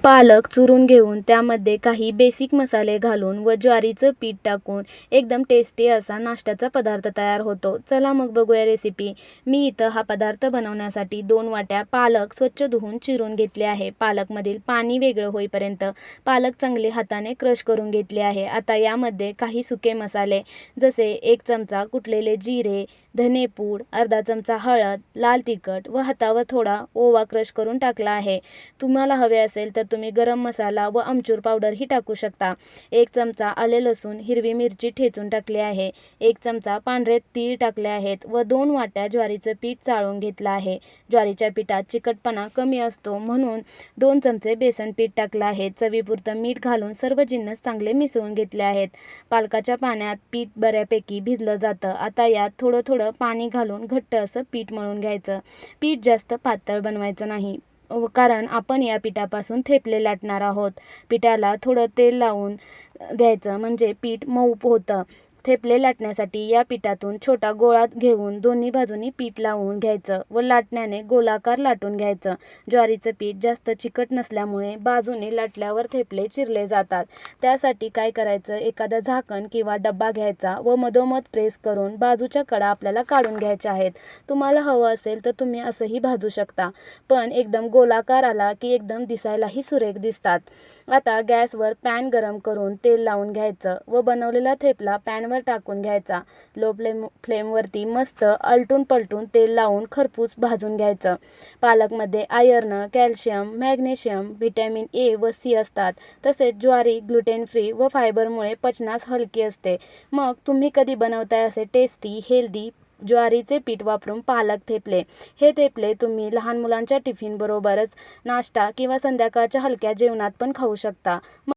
पालक चुरून घेऊन त्यामध्ये काही बेसिक मसाले घालून व ज्वारीचं पीठ टाकून एकदम टेस्टी असा नाश्त्याचा पदार्थ तयार होतो. चला मग बघूया रेसिपी. मी इथं हा पदार्थ बनवण्यासाठी 2 वाट्या पालक स्वच्छ धुवून चिरून घेतले आहे. पालकमधील पाणी वेगळं होईपर्यंत पालक चांगले हाताने क्रश करून घेतले आहे. आता यामध्ये काही सुके मसाले जसे 1 चमचा कुटलेले जिरे, धनेपूड, अर्धा चमचा हळद, लाल तिखट व हातावर थोडा ओवा क्रश करून टाकला आहे. तुम्हाला हवे असेल तर तुम्ही गरम मसाला व आमचूर पावडरही टाकू शकता. 1 चमचा आले लसूण हिरवी मिरची ठेचून टाकली आहे. 1 चमचा पांढरे तीळ टाकले आहेत व 2 वाट्या ज्वारीचं पीठ चाळून घेतलं आहे. ज्वारीच्या पिठात चिकटपणा कमी असतो म्हणून 2 चमचे बेसन पीठ टाकलं आहे. चवीपुरतं मीठ घालून सर्व जिन्नस चांगले मिसळून घेतले आहेत. पालकाच्या पाण्यात पीठ बऱ्यापैकी भिजलं जातं. आता यात थोडं थोडं पाणी घालून घट्ट असं पीठ मळून घ्यायचं. पीठ जास्त पातळ बनवायचं नाही कारण आपण या पिठापासून थेपले लाटणार आहोत. पिठाला थोडं तेल लावून घ्यायचं म्हणजे पीठ मऊ होतं. थेपले लाटण्यासाठी या पिठातून छोटा गोळा घेऊन दोन्ही बाजूनी पीठ लावून घ्यायचं व लाटण्याने गोलाकार लाटून घ्यायचं. ज्वारीचं पीठ जास्त चिकट नसल्यामुळे बाजूने लाटल्यावर थेपले चिरले जातात. त्यासाठी काय करायचं, एखादं झाकण किंवा डब्बा घ्यायचा व मधोमध प्रेस करून बाजूच्या कडा आपल्याला काढून घ्यायच्या आहेत. तुम्हाला हवं असेल तर तुम्ही असंही भाजू शकता, पण एकदम गोलाकार आला की एकदम दिसायलाही सुरेख दिसतात. आता गॅसवर पॅन गरम करून तेल लावून घ्यायचं व बनवलेला थेपला पॅनवर टाकून घ्यायचा. लो फ्लेमवरती मस्त आलटून पलटून तेल लावून खरपूस भाजून घ्यायचं. पालकमध्ये iron, calcium, magnesium, vitamin A व सी असतात. तसेच ज्वारी ग्लुटेन फ्री व फायबरमुळे पचनास हलकी असते. मग तुम्ही कधी बनवताय असे टेस्टी हेल्दी ज्वारीचे पीठ वापरून पालक थेपले. हे थेपले तुम्ही लहान मुलांच्या टिफिन बरोबरच नाश्ता किंवा संध्याकाळच्या हलक्या जेवणात पण खाऊ शकता.